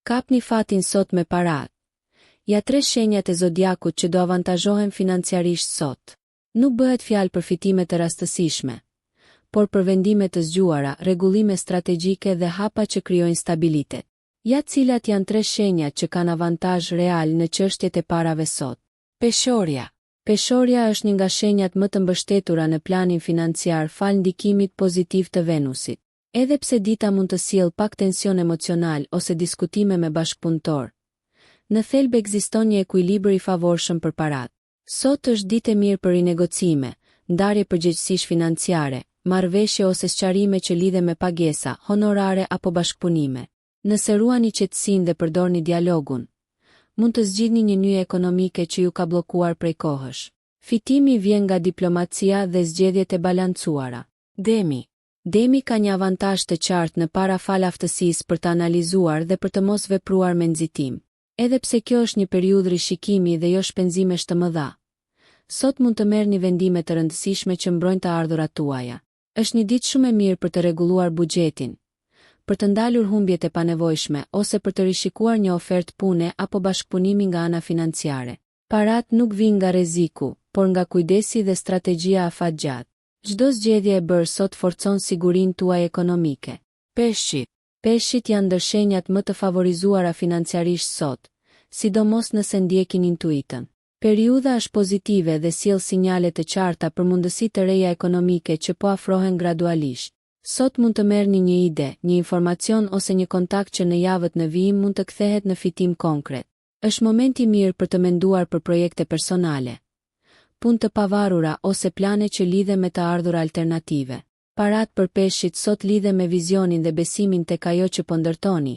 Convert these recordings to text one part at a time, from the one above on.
Kapni fatin sot me parat. Ja 3 shenjat e zodiakut që do avantazhohen financiarisht sot. Nuk bëhet fjalë për fitime të rastësishme, por për vendime të zgjuara, rregullime strategjike dhe hapa që krijojnë stabilitet. Ja cilat janë 3 shenjat që kanë avantazh real në çështjet e parave sot. Peshorja. Peshorja është një nga shenjat më të mbështetura në planin financiar fal ndikimit pozitiv të Venusit. Edhe pse dita mund të sjellë pak tension emocional ose diskutime me bashkëpunëtor, në thelb ekziston një ekuilibër i favorshëm për parat. Sot është ditë e mirë për rinegocime, ndarje përgjegjësish financiare, marrëveshje ose sqarime që lidhen me pagesa, honorare apo bashkëpunime. Nëse ruani qetësinë dhe përdorni dialogun, mund të zgjidhni një nyje ekonomike që ju ka bllokuar prej kohësh. Fitimi vjen nga diplomacia dhe zgjedhjet e balancuara. Demi. Demi ka një avantazh të qartë në para fal aftësisë për të analizuar dhe për të mos vepruar me nxitim. Edhe pse kjo është një periudhë rishikimi dhe jo shpenzimesh të mëdha, sot mund të merrni vendime të rëndësishme që mbrojnë të ardhurat tuaja. Është një ditë shumë e mirë për të rregulluar buxhetin, për të ndalur humbjet e panevojshme ose për të rishikuar një ofertë pune apo bashkëpunimi nga ana financiare. Parat nuk vijnë nga rreziku, por nga kujdesi dhe strategjia afatgjatë. Çdo zgjedhje e bërë sot forcon sigurinë tuaj ekonomike. Peshqit. Peshqit janë ndër shenjat më të favorizuara financiarisht sot, sidomos nëse ndjekin intuitën. Periudha është pozitive dhe sjell sinjale të qarta për mundësi të reja ekonomike që po afrohen gradualisht. Sot mund të merrni një ide, një informacion ose një kontakt që në javët në vijim mund të kthehet në fitim konkret. Është moment i mirë për të menduar për projekte personale, punë të pavarura ose plane që lidhen me të ardhur alternative. Parat për peshqit sot lidhen me vizionin dhe besimin tek ajo që po ndërtoni,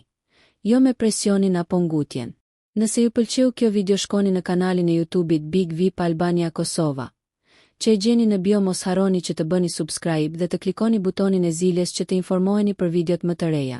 jo me presionin apo ngutjen. Nëse ju pëlqeu kjo video, shkoni në kanalin e YouTube-it Big VIP Albania Kosova, që e gjeni në bio. Mos harroni që të bëni subscribe dhe të klikoni butonin e ziljes që të informoheni për videot më të reja.